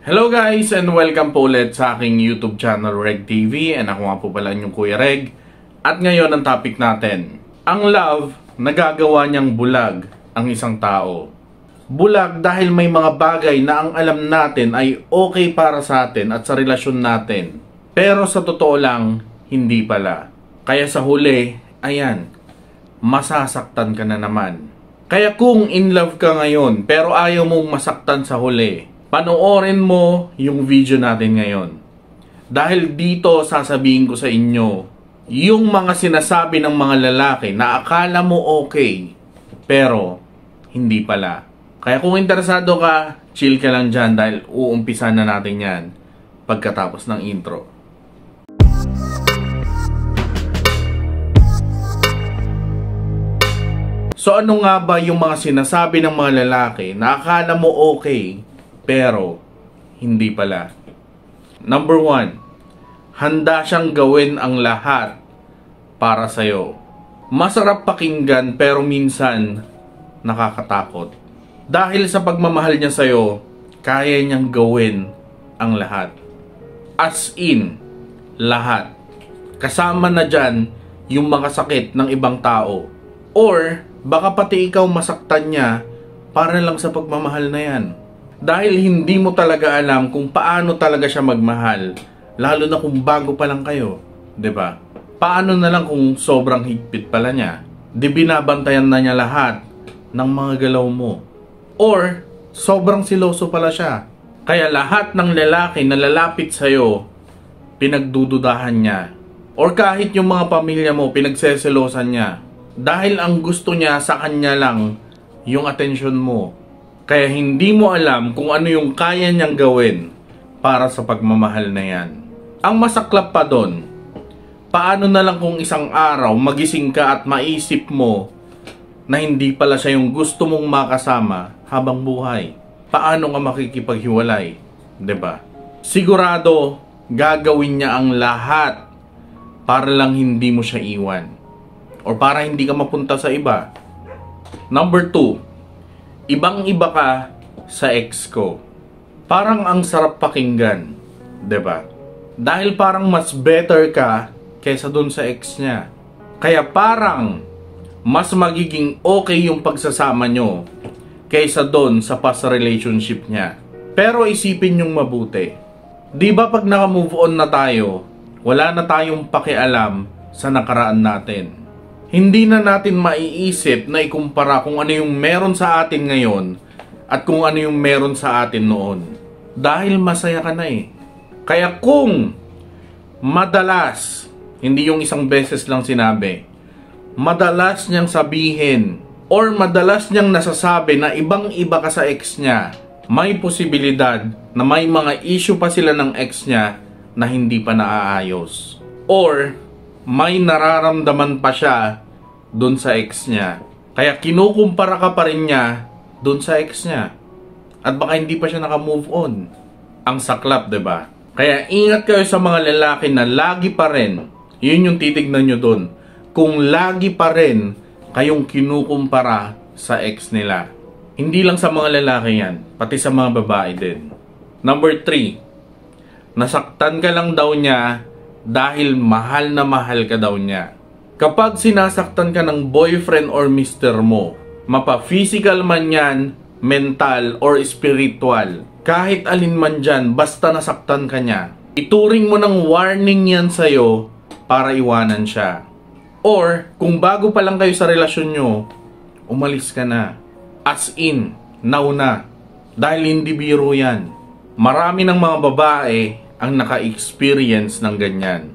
Hello guys and welcome po ulit sa aking YouTube channel Reg TV, and ako nga po pala inyong Kuya Reg. At ngayon ang topic natin, ang love nagagawa niyang bulag ang isang tao. Bulag dahil may mga bagay na ang alam natin ay okay para sa atin at sa relasyon natin, pero sa totoo lang hindi pala. Kaya sa huli, ayan, masasaktan ka na naman. Kaya kung in love ka ngayon pero ayaw mong masaktan sa huli, panoorin mo yung video natin ngayon. Dahil dito sasabihin ko sa inyo yung mga sinasabi ng mga lalaki na akala mo okay, pero hindi pala. Kaya kung interesado ka, chill ka lang dyan dahil uumpisa na natin yan pagkatapos ng intro. So ano nga ba yung mga sinasabi ng mga lalaki na akala mo okay, pero hindi pala? Number 1, handa siyang gawin ang lahat para sa'yo. Masarap pakinggan pero minsan nakakatakot. Dahil sa pagmamahal niya sa'yo, kaya niyang gawin ang lahat. As in, lahat. Kasama na dyan yung mga sakit ng ibang tao. Or baka pati ikaw masaktan niya para lang sa pagmamahal na yan. Dahil hindi mo talaga alam kung paano talaga siya magmahal, lalo na kung bago pa lang kayo, 'di ba? Paano na lang kung sobrang higpit pala niya? Di binabantayan na niya lahat ng mga galaw mo. Or sobrang siloso pala siya. Kaya lahat ng lalaki na lalapit sa'yo, pinagdududahan niya. Or kahit yung mga pamilya mo, pinagseselosan niya. Dahil ang gusto niya sa kanya lang yung atensyon mo. Kaya hindi mo alam kung ano yung kaya niyang gawin para sa pagmamahal na yan. Ang masaklap pa doon, paano na lang kung isang araw magising ka at maisip mo na hindi pala siya yung gusto mong makasama habang buhay? Paano ka makikipaghiwalay? 'Di ba? Sigurado gagawin niya ang lahat para lang hindi mo siya iwan. Or para hindi ka mapunta sa iba. Number 2, ibang-iba ka sa ex ko. Parang ang sarap pakinggan, 'di ba? Dahil parang mas better ka kaysa dun sa ex niya. Kaya parang mas magiging okay yung pagsasama nyo kaysa dun sa past relationship niya. Pero isipin yung mabuti. 'Di ba pag naka-move on na tayo, wala na tayong pakialam sa nakaraan natin. Hindi na natin maiisip na ikumpara kung ano yung meron sa atin ngayon at kung ano yung meron sa atin noon. Dahil masaya ka na eh. Kaya kung madalas, hindi yung isang beses lang sinabi, madalas niyang sabihin or madalas niyang nasasabi na ibang-iba ka sa ex niya, may posibilidad na may mga issue pa sila ng ex niya na hindi pa naaayos. Or may nararamdaman pa siya dun sa ex niya. Kaya kinukumpara ka pa rin niya dun sa ex niya. At baka hindi pa siya naka-move on. Ang saklap, 'di ba? Kaya ingat kayo sa mga lalaki na lagi pa rin, yun yung titignan nyo dun, kung lagi pa rin kayong kinukumpara sa ex nila. Hindi lang sa mga lalaki yan, pati sa mga babae din. Number 3, nasaktan ka lang daw niya dahil mahal na mahal ka daw niya. Kapag sinasaktan ka ng boyfriend or mister mo, mapa-physical man yan, mental or spiritual, kahit alin man dyan, basta nasaktan ka niya, ituring mo ng warning yan sa'yo para iwanan siya. Or, kung bago pa lang kayo sa relasyon nyo, umalis ka na. As in, now na. Dahil hindi biro yan. Marami ng mga babae ang naka-experience ng ganyan.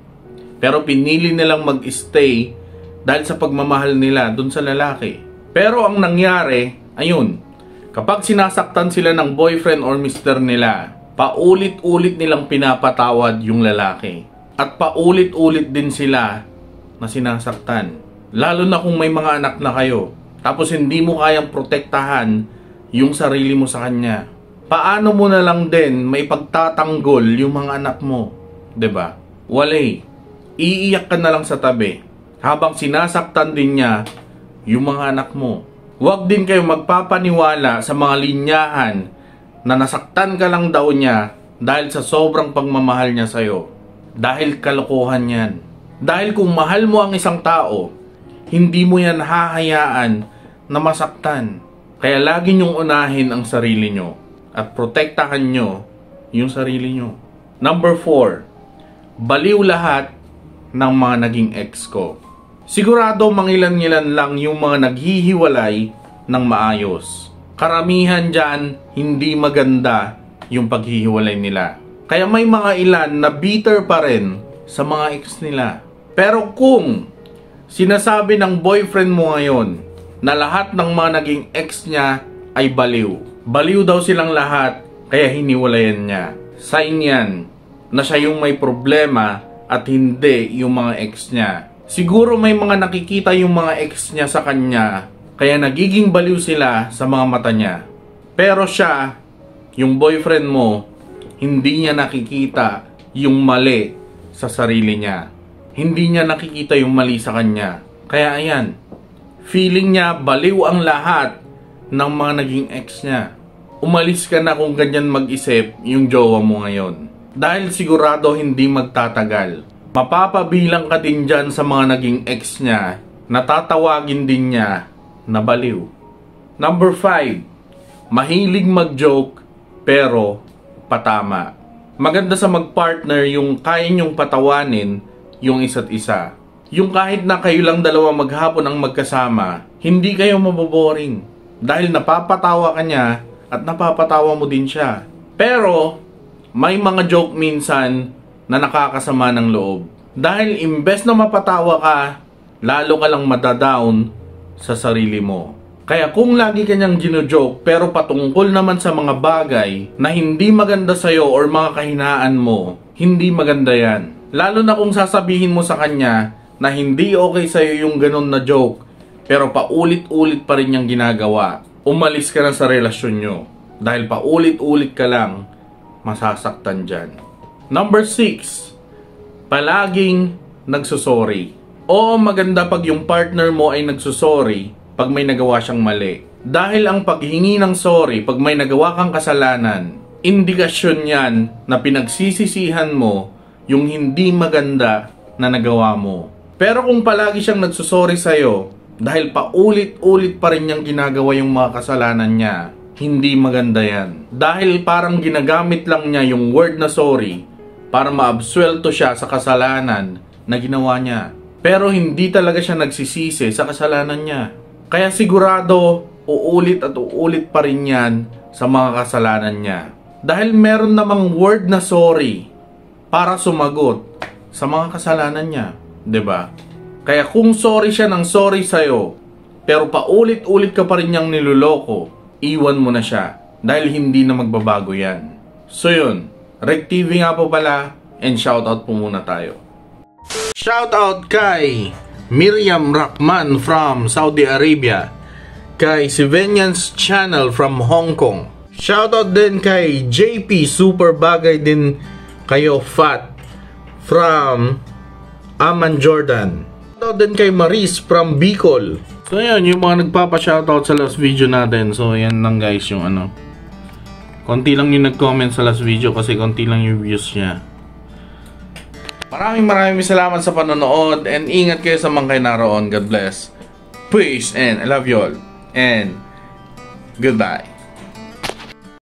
Pero pinili nilang mag-stay dahil sa pagmamahal nila dun sa lalaki. Pero ang nangyari, ayun, kapag sinasaktan sila ng boyfriend or mister nila, paulit-ulit nilang pinapatawad yung lalaki. At paulit-ulit din sila na sinasaktan. Lalo na kung may mga anak na kayo. Tapos hindi mo kayang protektahan yung sarili mo sa kanya. Paano mo na lang din may pagtatanggol yung mga anak mo? 'Di ba? Walay. Iiyak ka na lang sa tabi habang sinasaktan din niya yung mga anak mo. Huwag din kayo magpapaniwala sa mga linyahan na nasaktan ka lang daw niya Dahil sa sobrang pagmamahal niya sa'yo. Dahil kalokohan yan. Dahil kung mahal mo ang isang tao, hindi mo yan hahayaan na masaktan. Kaya lagi niyong unahin ang sarili nyo at protektahan nyo yung sarili nyo. Number 4, baliw lahat ng mga naging ex ko. Sigurado mangilan-ngilan lang yung mga naghihiwalay ng maayos. Karamihan dyan, hindi maganda yung paghihiwalay nila. Kaya may mga ilan na bitter pa rin sa mga ex nila. Pero kung sinasabi ng boyfriend mo ngayon na lahat ng mga naging ex niya ay baliw. Baliw daw silang lahat kaya hiniwalayan niya. Sign yan na siya yung may problema at hindi yung mga ex niya. Siguro may mga nakikita yung mga ex niya sa kanya kaya nagiging baliw sila sa mga mata niya. Pero siya, yung boyfriend mo, hindi niya nakikita yung mali sa sarili niya. Hindi niya nakikita yung mali sa kanya. Kaya ayan, feeling niya baliw ang lahat ng mga naging ex niya. Umalis ka na kung ganyan mag-isip yung jowa mo ngayon. Dahil sigurado hindi magtatagal. Mapapabilang ka din dyan sa mga naging ex niya na tatawagin din niya na baliw. Number 5, mahilig mag-joke pero patama. Maganda sa mag-partner yung kaya nyong patawanin yung isa't isa. Yung kahit na kayo lang dalawa maghapon ang magkasama, hindi kayo maboboring. Dahil napapatawa ka niya at napapatawa mo din siya. Pero may mga joke minsan na nakakasama ng loob. Dahil imbes na mapatawa ka, lalo ka lang madadown sa sarili mo. Kaya kung lagi kanyang gino-joke pero patungkol naman sa mga bagay na hindi maganda sa'yo or mga kahinaan mo, hindi maganda yan. Lalo na kung sasabihin mo sa kanya na hindi okay sa'yo yung ganun na joke pero paulit-ulit pa rin niyang ginagawa, umalis ka na sa relasyon nyo. Dahil paulit-ulit ka lang, masasaktan dyan. Number 6, palaging nagsusorry. Oo, maganda pag yung partner mo ay nagsusorry pag may nagawa siyang mali. Dahil ang paghingi ng sorry pag may nagawa kang kasalanan, indikasyon yan na pinagsisisihan mo yung hindi maganda na nagawa mo. Pero kung palagi siyang nagsusorry sa'yo, dahil paulit-ulit pa rin niyang ginagawa yung mga kasalanan niya, hindi maganda yan. Dahil parang ginagamit lang niya yung word na sorry para maabsuelto siya sa kasalanan na ginawa niya. Pero hindi talaga siya nagsisisi sa kasalanan niya. Kaya sigurado, uulit at uulit pa rin yan sa mga kasalanan niya. Dahil meron namang word na sorry para sumagot sa mga kasalanan niya. 'Di ba? Kaya kung sorry siya ng sorry sa'yo, pero paulit-ulit ka pa rin niyang niloloko, iwan mo na siya. Dahil hindi na magbabago yan. So yun, Rek TV nga po pala, and shoutout po muna tayo. Shoutout kay Miriam Rahman from Saudi Arabia, kay Sivenian's Channel from Hong Kong. Shoutout din kay JP Super Bagay din kayo Fat from Amman, Jordan. Shoutout din kay Maris from Bicol. So yan, yung mga nagpapa-shoutout sa last video natin. So yan lang guys yung ano. Konti lang yung nag-comment sa last video kasi konti lang yung views niya. Maraming salamat sa panonood and ingat kayo sa mga kayo naroon. God bless. Peace and I love you all. And goodbye.